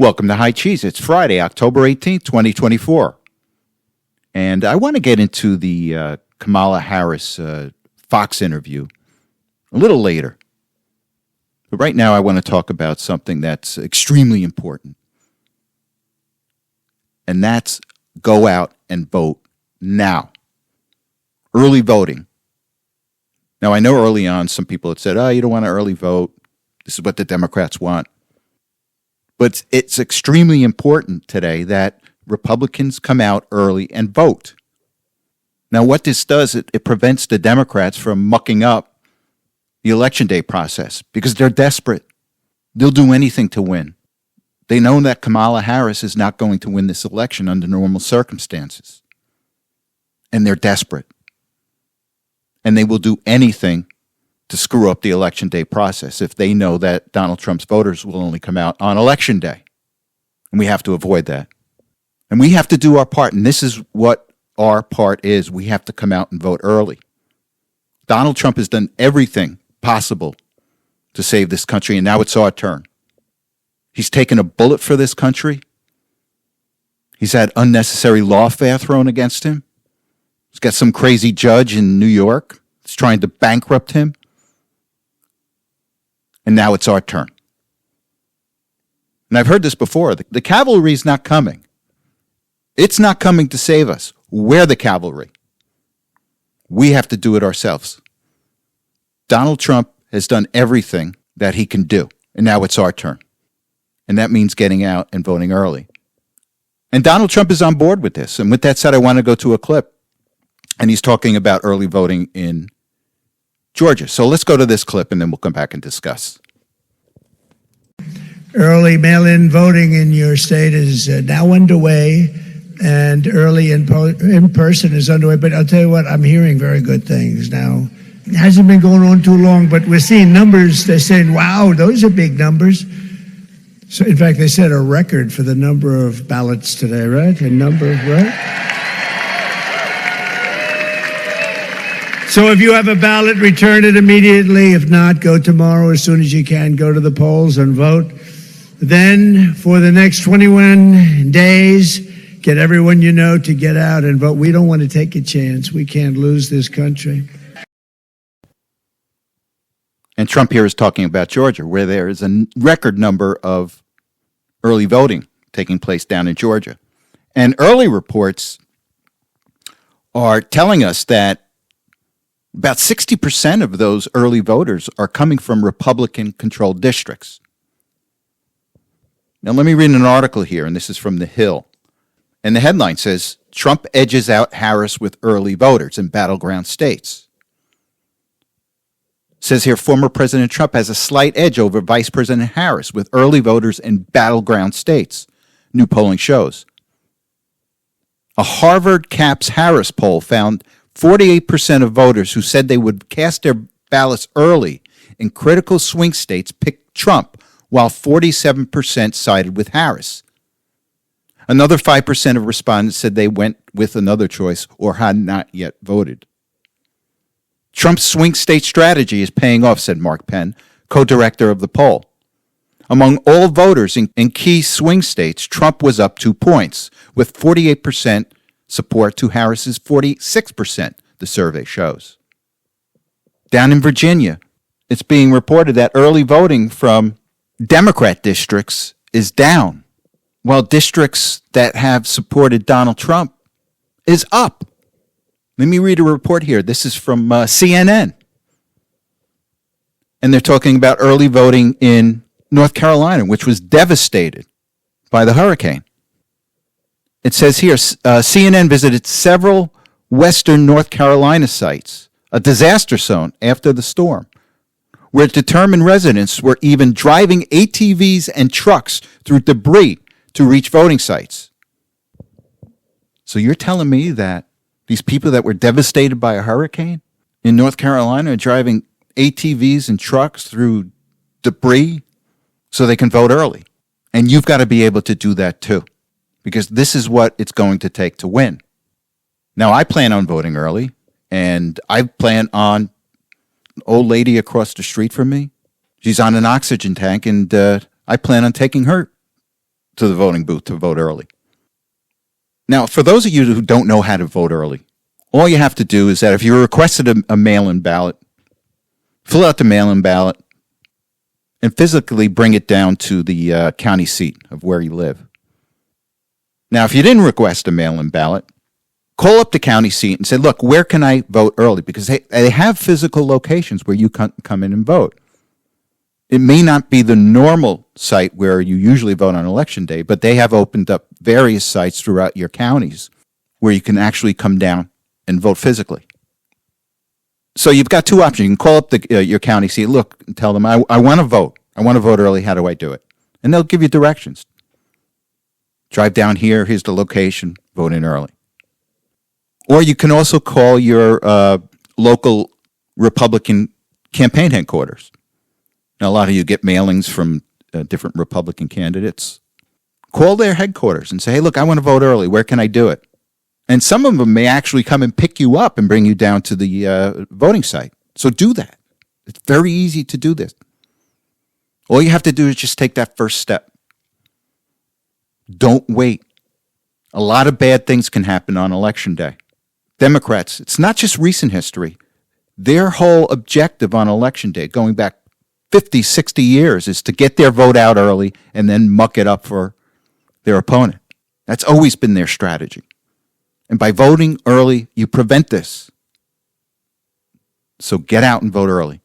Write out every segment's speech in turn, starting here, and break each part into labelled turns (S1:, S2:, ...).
S1: Welcome to High Cheese. It's Friday, October 18th, 2024. And I want to get into the Kamala Harris Fox interview a little later. But right now I want to talk about something that's extremely important. And that's go out and vote now. Early voting. Now, I know early on some people had said, oh, you don't want to early vote. This is what the Democrats want. But it's extremely important today that Republicans come out early and vote. Now, what this does, it prevents the Democrats from mucking up the Election Day process because they're desperate. They'll do anything to win. They know that Kamala Harris is not going to win this election under normal circumstances. And they're desperate. And they will do anything to screw up the Election Day process if they know that Donald Trump's voters will only come out on Election Day. And we have to avoid that. And we have to do our part, and this is what our part is. We have to come out and vote early. Donald Trump has done everything possible to save this country, and now it's our turn. He's taken a bullet for this country. He's had unnecessary lawfare thrown against him. He's got some crazy judge in New York that's trying to bankrupt him. And now it's our turn. And I've heard this before. The cavalry's not coming. It's not coming to save us. We're the cavalry. We have to do it ourselves. Donald Trump has done everything that he can do. And now it's our turn. And that means getting out and voting early. And Donald Trump is on board with this. And with that said, I want to go to a clip. And he's talking about early voting in Georgia. So let's go to this clip and then we'll come back and discuss.
S2: Early mail-in voting in your state is now underway, and early in-person is underway. But I'll tell you what, I'm hearing very good things now. It hasn't been going on too long, but we're seeing numbers. They're saying, wow, those are big numbers. So, in fact, they set a record for the number of ballots today, right? Right? So if you have a ballot, return it immediately. If not, go tomorrow as soon as you can. Go to the polls and vote. Then, for the next 21 days, get everyone you know to get out and vote. We don't want to take a chance. We can't lose this country.
S1: And Trump here is talking about Georgia, where there is a record number of early voting taking place down in Georgia. And early reports are telling us that about 60% of those early voters are coming from Republican-controlled districts. Now, let me read an article here, and this is from The Hill. And the headline says, Trump edges out Harris with early voters in battleground states. It says here, former President Trump has a slight edge over Vice President Harris with early voters in battleground states, new polling shows. A Harvard Caps Harris poll found 48% of voters who said they would cast their ballots early in critical swing states picked Trump, while 47% sided with Harris. Another 5% of respondents said they went with another choice or had not yet voted. Trump's swing state strategy is paying off, said Mark Penn, co-director of the poll. Among all voters in key swing states, Trump was up 2 points, with 48% support to Harris's 46%, the survey shows. Down in Virginia, it's being reported that early voting from Democrat districts is down, while districts that have supported Donald Trump is up. Let me read a report here. This is from CNN. And they're talking about early voting in North Carolina, which was devastated by the hurricane. It says here, CNN visited several western North Carolina sites, a disaster zone after the storm, where determined residents were even driving ATVs and trucks through debris to reach voting sites. So you're telling me that these people that were devastated by a hurricane in North Carolina are driving ATVs and trucks through debris so they can vote early? And you've got to be able to do that too, because this is what it's going to take to win. Now, I plan on voting early, and I plan on an old lady across the street from me. She's on an oxygen tank, and I plan on taking her to the voting booth to vote early. Now, for those of you who don't know how to vote early, all you have to do is that if you requested a mail-in ballot, fill out the mail-in ballot and physically bring it down to the county seat of where you live. Now, if you didn't request a mail-in ballot, call up the county seat and say, look, where can I vote early? Because they have physical locations where you can come in and vote. It may not be the normal site where you usually vote on election day, but they have opened up various sites throughout your counties where you can actually come down and vote physically. So you've got two options. You can call up your county seat, look, and tell them, I want to vote. I want to vote early. How do I do it? And they'll give you directions. Drive down here. Here's the location. Vote in early. Or you can also call your local Republican campaign headquarters. Now, a lot of you get mailings from different Republican candidates. Call their headquarters and say, hey, look, I want to vote early. Where can I do it? And some of them may actually come and pick you up and bring you down to the voting site. So do that. It's very easy to do this. All you have to do is just take that first step. Don't wait. A lot of bad things can happen on Election Day. Democrats, it's not just recent history. Their whole objective on Election Day, going back 50, 60 years, is to get their vote out early and then muck it up for their opponent. That's always been their strategy. And by voting early, you prevent this. So get out and vote early.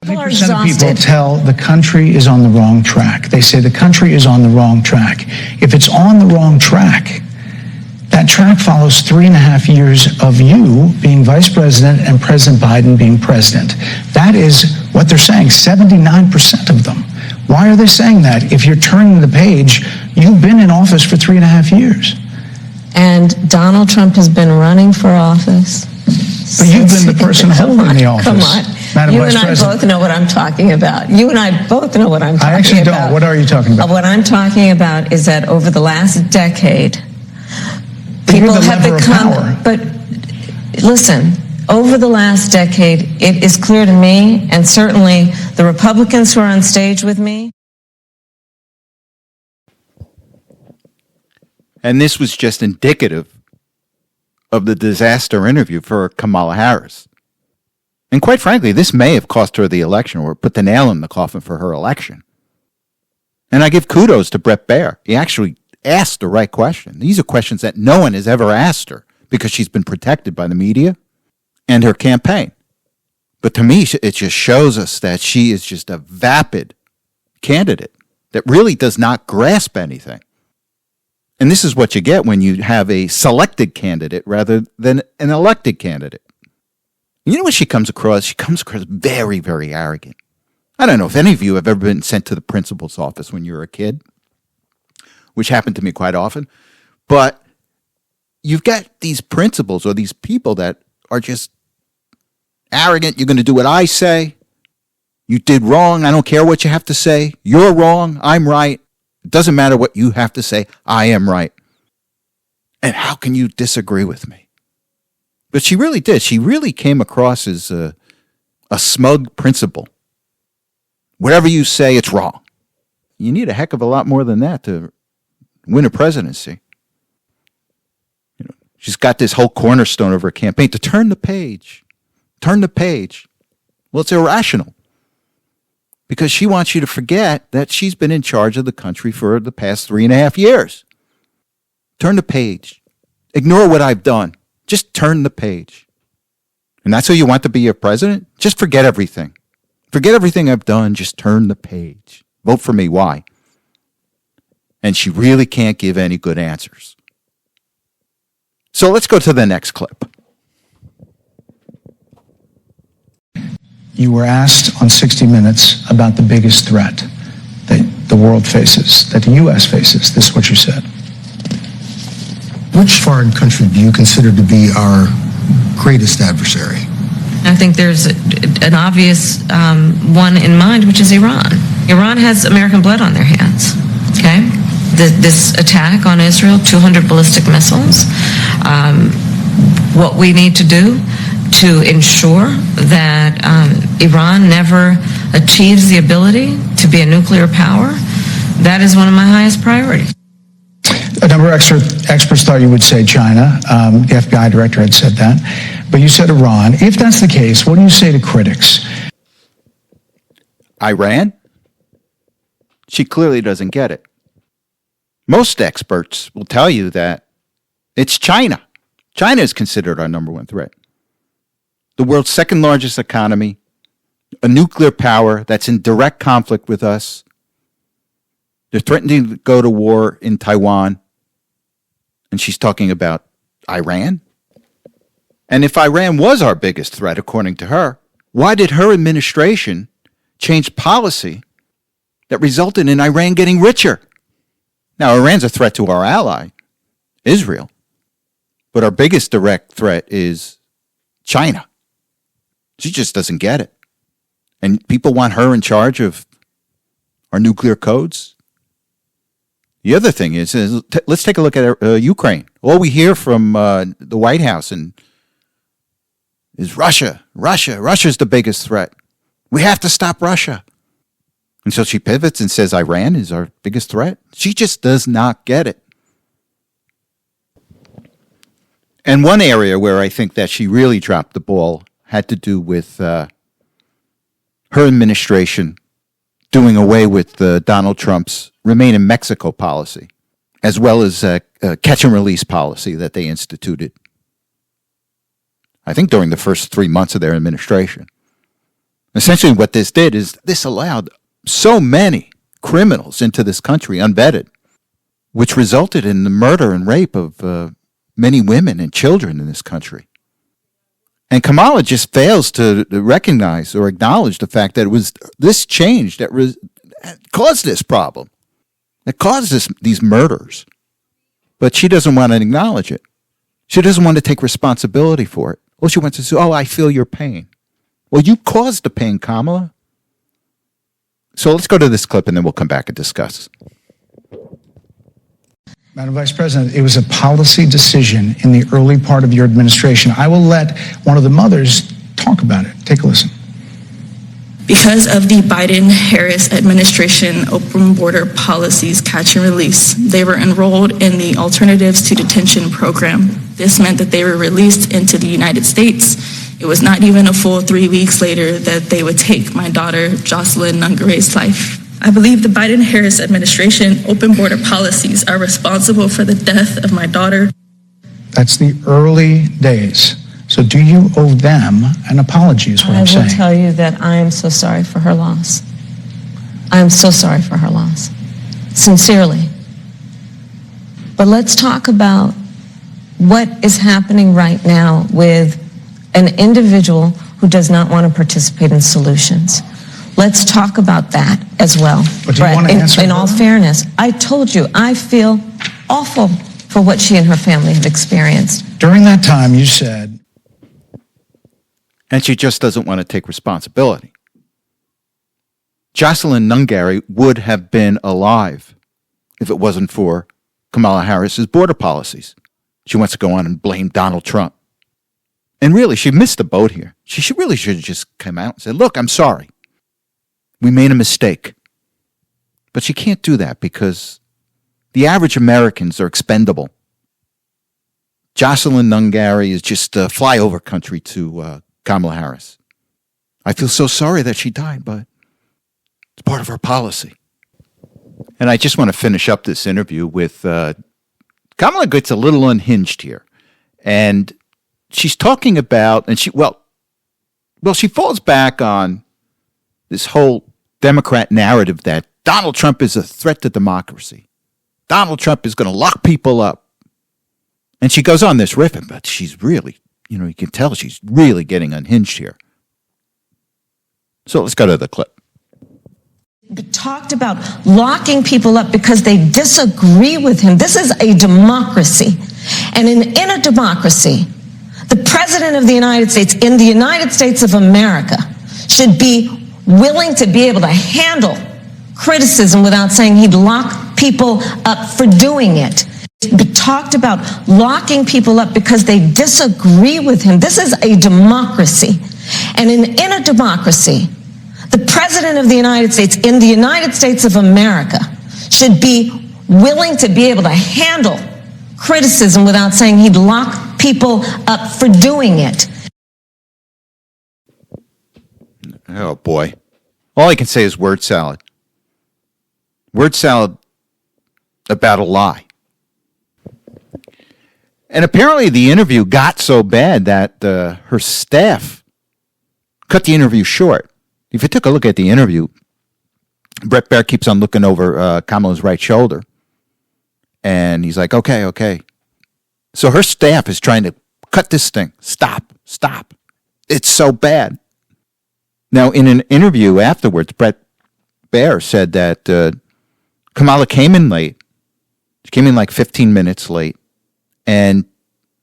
S3: 50% of people tell the country is on the wrong track. They say the country is on the wrong track. If it's on the wrong track, that track follows 3.5 years of you being vice president and President Biden being president. That is what they're saying, 79% of them. Why are they saying that? If you're turning the page, you've been in office for 3.5 years.
S4: And Donald Trump has been running for office.
S3: But you've been the person holding the office.
S4: Come on.
S3: Madam
S4: You
S3: Vice
S4: and I
S3: President.
S4: both know what I'm talking about. You and I both know what I'm talking about.
S3: I actually don't. What are you talking about?
S4: What I'm talking about is that over the last decade, people
S3: You're the
S4: have
S3: lever of
S4: become.
S3: power.
S4: But listen, over the last decade, it is clear to me, and certainly the Republicans who are on stage with me.
S1: And this was just indicative of the disaster interview for Kamala Harris. And quite frankly, this may have cost her the election or put the nail in the coffin for her election. And I give kudos to Bret Baier. He actually asked the right question. These are questions that no one has ever asked her because she's been protected by the media and her campaign. But to me, it just shows us that she is just a vapid candidate that really does not grasp anything. And this is what you get when you have a selected candidate rather than an elected candidate. You know what she comes across? She comes across very, very arrogant. I don't know if any of you have ever been sent to the principal's office when you were a kid, which happened to me quite often. But you've got these principals or these people that are just arrogant. You're going to do what I say. You did wrong. I don't care what you have to say. You're wrong. I'm right. It doesn't matter what you have to say. I am right. And how can you disagree with me? But she really did. She really came across as a smug principal. Whatever you say, it's wrong. You need a heck of a lot more than that to win a presidency. You know, she's got this whole cornerstone of her campaign to turn the page. Turn the page. Well, it's irrational. Because she wants you to forget that she's been in charge of the country for the past 3.5 years. Turn the page. Ignore what I've done. Just turn the page. And that's who you want to be your president? Just forget everything. Forget everything I've done. Just turn the page. Vote for me. Why? And she really can't give any good answers. So let's go to the next clip.
S3: You were asked on 60 Minutes about the biggest threat that the world faces, that the U.S. faces. This is what you said.
S5: Which foreign country do you consider to be our greatest adversary?
S4: I think there's an obvious one in mind, which is Iran. Iran has American blood on their hands, okay? This attack on Israel, 200 ballistic missiles. What we need to do to ensure that Iran never achieves the ability to to be a nuclear power, that is one of my highest priorities.
S3: A number of experts thought you would say China. The FBI director had said that. But you said Iran. If that's the case, what do you say to critics?
S1: Iran? She clearly doesn't get it. Most experts will tell you that it's China. China is considered our number one threat. The world's second largest economy, a nuclear power that's in direct conflict with us. They're threatening to go to war in Taiwan. And she's talking about Iran? And if Iran was our biggest threat, according to her, why did her administration change policy that resulted in Iran getting richer? Now, Iran's a threat to our ally, Israel. But our biggest direct threat is China. She just doesn't get it. And people want her in charge of our nuclear codes. The other thing is let's take a look at Ukraine. All we hear from the White House is Russia. Russia's the biggest threat. We have to stop Russia. And so she pivots and says Iran is our biggest threat. She just does not get it. And one area where I think that she really dropped the ball had to do with her administration doing away with Donald Trump's Remain in Mexico policy, as well as a catch and release policy that they instituted, I think, during the first 3 months of their administration. Essentially what this did is this allowed so many criminals into this country unvetted, which resulted in the murder and rape of many women and children in this country. And Kamala just fails to recognize or acknowledge the fact that it was this change that caused this problem, that caused these murders. But she doesn't want to acknowledge it. She doesn't want to take responsibility for it. All she wants to say, oh, I feel your pain. Well, you caused the pain, Kamala. So let's go to this clip and then we'll come back and discuss.
S3: Madam Vice President, it was a policy decision in the early part of your administration. I will let one of the mothers talk about it. Take a listen.
S6: Because of the Biden-Harris administration open border policies catch and release, they were enrolled in the Alternatives to Detention program. This meant that they were released into the United States. It was not even a full 3 weeks later that they would take my daughter, Jocelyn Nungare's life. I believe the Biden-Harris administration open border policies are responsible for the death of my daughter.
S3: That's the early days. So do you owe them an apology is what I'm saying.
S4: I will tell you that I am so sorry for her loss. I am so sorry for her loss. Sincerely. But let's talk about what is happening right now with an individual who does not want to participate in solutions. Let's talk about that as well.
S3: But do you want to answer
S4: in all fairness, I told you I feel awful for what she and her family have experienced.
S3: During that time, you said...
S1: And she just doesn't want to take responsibility. Jocelyn Nungare would have been alive if it wasn't for Kamala Harris's border policies. She wants to go on and blame Donald Trump. And really, she missed the boat here. She really should have just come out and said, look, I'm sorry. We made a mistake. But she can't do that because the average Americans are expendable. Jocelyn Nungare is just a flyover country to Kamala Harris. I feel so sorry that she died, but it's part of our policy. And I just want to finish up this interview with Kamala gets a little unhinged here. And she's talking about, and she falls back on this whole Democrat narrative that Donald Trump is a threat to democracy. Donald Trump is going to lock people up. And she goes on this riffing, but she's really, you can tell she's really getting unhinged here. So let's go to the clip.
S4: Talked about locking people up because they disagree with him. This is a democracy. And in a democracy, the President of the United States, in the United States of America, should be willing to be able to handle criticism without saying he'd lock people up for doing it. Talked about locking people up because they disagree with him. This is a democracy. And in a democracy, the President of the United States in the United States of America should be willing to be able to handle criticism without saying he'd lock people up for doing it.
S1: Oh, boy. All I can say is word salad. Word salad about a lie. And apparently the interview got so bad that her staff cut the interview short. If you took a look at the interview, Brett Baer keeps on looking over Kamala's right shoulder. And he's like, okay. So her staff is trying to cut this thing. Stop. It's so bad. Now, in an interview afterwards, Brett Baer said that Kamala came in late. She came in like 15 minutes late. And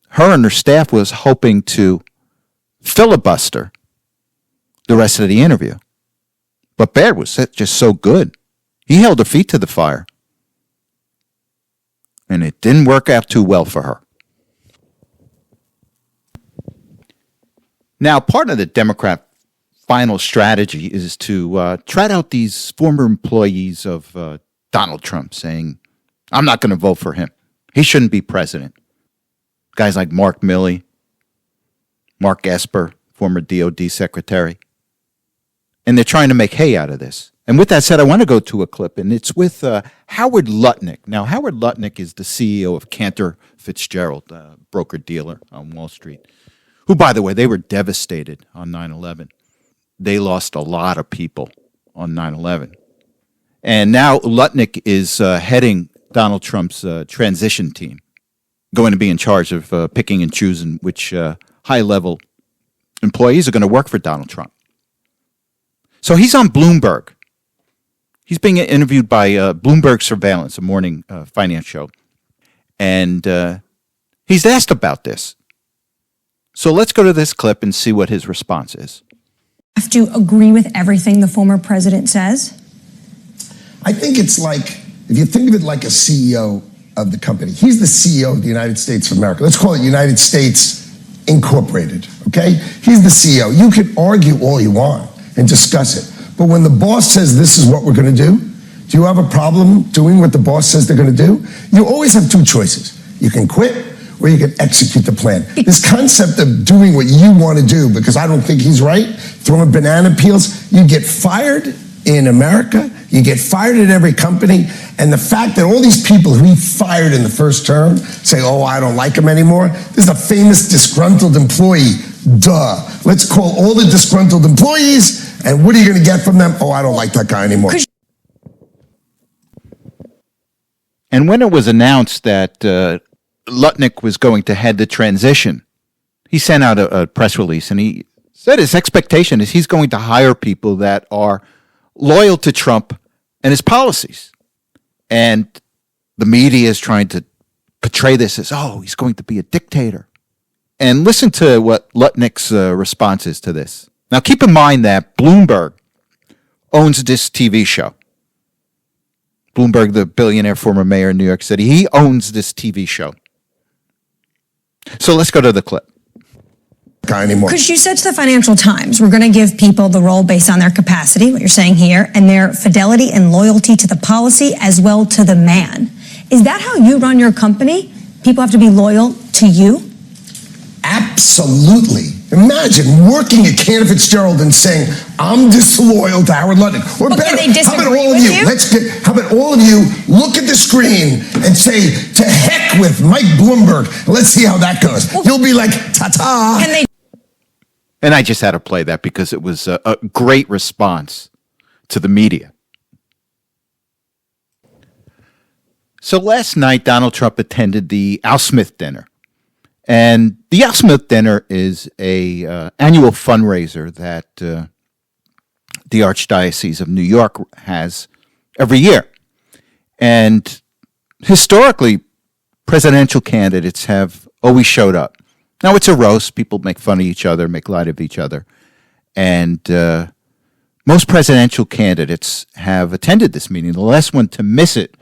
S1: her and her staff was hoping to filibuster the rest of the interview. But Baer was just so good. He held her feet to the fire. And it didn't work out too well for her. Now, part of the Democrat final strategy is to trot out these former employees of Donald Trump, saying, I'm not going to vote for him. He shouldn't be president. Guys like Mark Milley, Mark Esper, former DOD secretary. And they're trying to make hay out of this. And with that said, I want to go to a clip, and it's with Howard Lutnick. Now, Howard Lutnick is the CEO of Cantor Fitzgerald, broker-dealer on Wall Street, who, by the way, they were devastated on 9/11. They lost a lot of people on 9/11. And now Lutnick is heading Donald Trump's transition team, going to be in charge of picking and choosing which high-level employees are going to work for Donald Trump. So he's on Bloomberg. He's being interviewed by Bloomberg Surveillance, a morning finance show. And he's asked about this. So let's go to this clip and see what his response is.
S7: Have to agree with everything the former president says?
S5: I think it's like, if you think of it like a CEO of the company, he's the CEO of the United States of America. Let's call it United States Incorporated, okay? He's the CEO. You can argue all you want and discuss it. But when the boss says this is what we're going to do you have a problem doing what the boss says they're going to do? You always have two choices. You can quit or you can execute the plan. This concept of doing what you want to do because I don't think he's right, throwing banana peels, you get fired in America, you get fired at every company, and the fact that all these people who he fired in the first term say, oh, I don't like him anymore, this is a famous disgruntled employee. Duh. Let's call all the disgruntled employees, and what are you going to get from them? Oh, I don't like that guy anymore.
S1: And when it was announced that Lutnick was going to head the transition, he sent out a press release, and he said his expectation is he's going to hire people that are loyal to Trump and his policies. And the media is trying to portray this as, oh, he's going to be a dictator. And listen to what Lutnick's response is to this. Now, keep in mind that Bloomberg owns this TV show. Bloomberg, the billionaire former mayor in New York City, he owns this TV show. So let's go to the clip.
S5: Anymore.
S7: Because you said to the Financial Times, we're going to give people the role based on their capacity, what you're saying here, and their fidelity and loyalty to the policy as well to the man. Is that how you run your company? People have to be loyal to you?
S5: Absolutely. Imagine working at Cantor Fitzgerald and saying, I'm disloyal to Howard Lutnick. Or
S7: Well,
S5: better,
S7: can they
S5: how about
S7: disagree
S5: all of
S7: with
S5: you?
S7: you?
S5: How about all of you look at the screen and say, to heck with Mike Bloomberg. Let's see how that goes. You'll be like, ta-ta.
S7: Can they
S1: And I just had to play that because it was a great response to the media. So last night, Donald Trump attended the Al Smith dinner. And the Al Smith dinner is a annual fundraiser that the Archdiocese of New York has every year. And historically, presidential candidates have always showed up. Now, it's a roast. People make fun of each other, make light of each other. And most presidential candidates have attended this meeting. The last one to miss it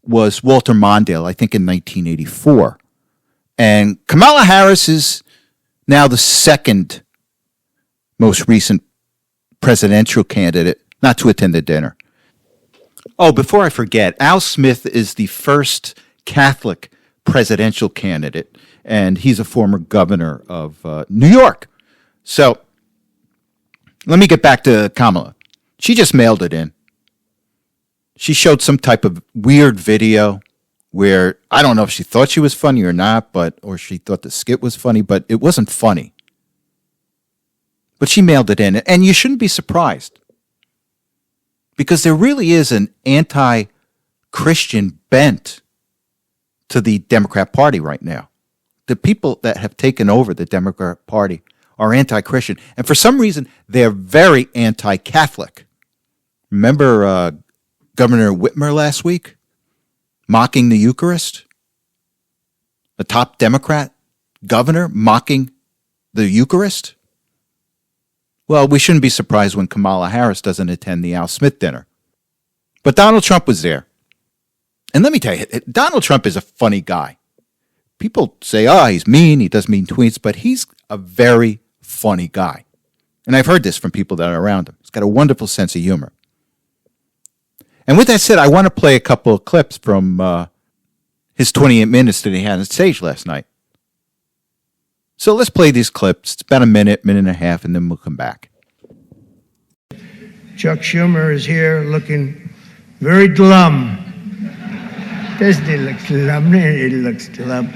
S1: was Walter Mondale, I think in 1984. And Kamala Harris is now the second most recent presidential candidate not to attend the dinner. Oh, before I forget, Al Smith is the first Catholic presidential candidate, and he's a former governor of New York. So let me get back to Kamala. She just mailed it in. She showed some type of weird video where I don't know if she thought she was funny or not, or she thought the skit was funny, but it wasn't funny. But she mailed it in, and you shouldn't be surprised because there really is an anti-Christian bent to the Democrat Party right now. The people that have taken over the Democrat Party are anti-Christian, and for some reason, they're very anti-Catholic. Remember Governor Whitmer last week mocking the Eucharist? The top Democrat governor mocking the Eucharist? Well, we shouldn't be surprised when Kamala Harris doesn't attend the Al Smith dinner. But Donald Trump was there. And let me tell you, Donald Trump is a funny guy. People say, he's mean, he does mean tweets, but he's a very funny guy. And I've heard this from people that are around him. He's got a wonderful sense of humor. And with that said, I want to play a couple of clips from his 28 minutes that he had on stage last night. So let's play these clips. It's about a minute and a half, and then we'll come back.
S2: Chuck Schumer is here looking very glum. Doesn't he look glum? He looks glum.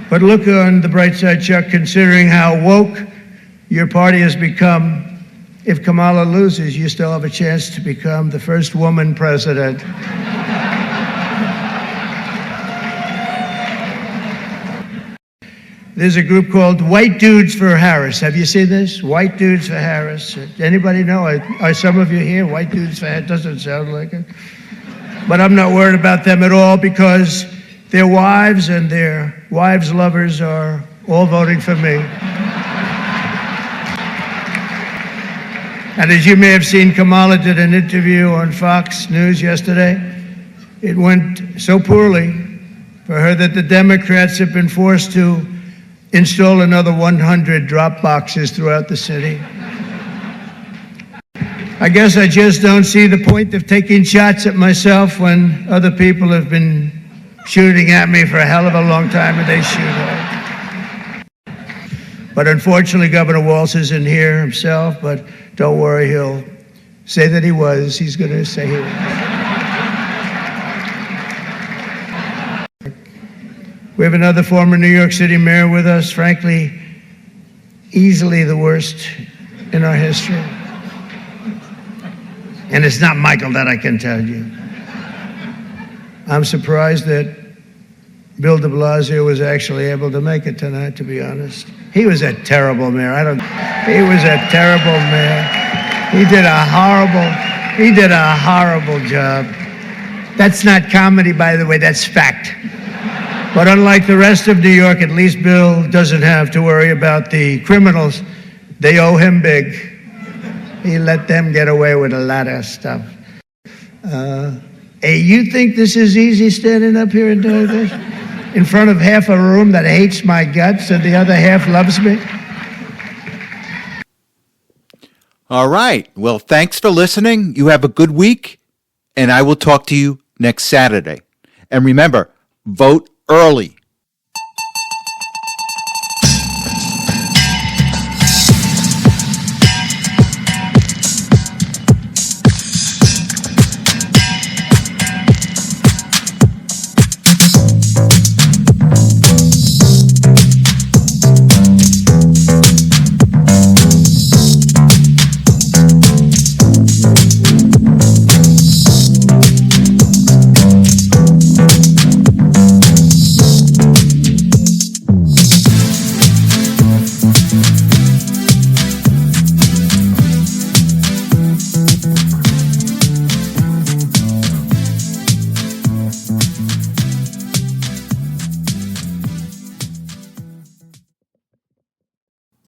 S2: But look on the bright side, Chuck, considering how woke your party has become. If Kamala loses, you still have a chance to become the first woman president. There's a group called White Dudes for Harris. Have you seen this? White Dudes for Harris. Anybody know? Are some of you here? White Dudes for Harris? Doesn't sound like it. But I'm not worried about them at all because their wives and their wives' lovers are all voting for me. And as you may have seen, Kamala did an interview on Fox News yesterday. It went so poorly for her that the Democrats have been forced to install another 100 drop boxes throughout the city. I guess I just don't see the point of taking shots at myself when other people have been shooting at me for a hell of a long time and they shoot at. But unfortunately, Governor Walz isn't here himself, but don't worry, he'll say that he was. He's going to say he was. We have another former New York City mayor with us, frankly, easily the worst in our history. And it's not Michael, that I can tell you. I'm surprised that Bill de Blasio was actually able to make it tonight, to be honest. He was a terrible mayor. He was a terrible mayor. He did a horrible job. That's not comedy, by the way, that's fact. But unlike the rest of New York, at least Bill doesn't have to worry about the criminals. They owe him big. He let them get away with a lot of stuff. Hey, you think this is easy standing up here and doing this? In front of half a room that hates my guts and the other half loves me?
S1: All right. Well, thanks for listening. You have a good week, and I will talk to you next Saturday. And remember, vote early.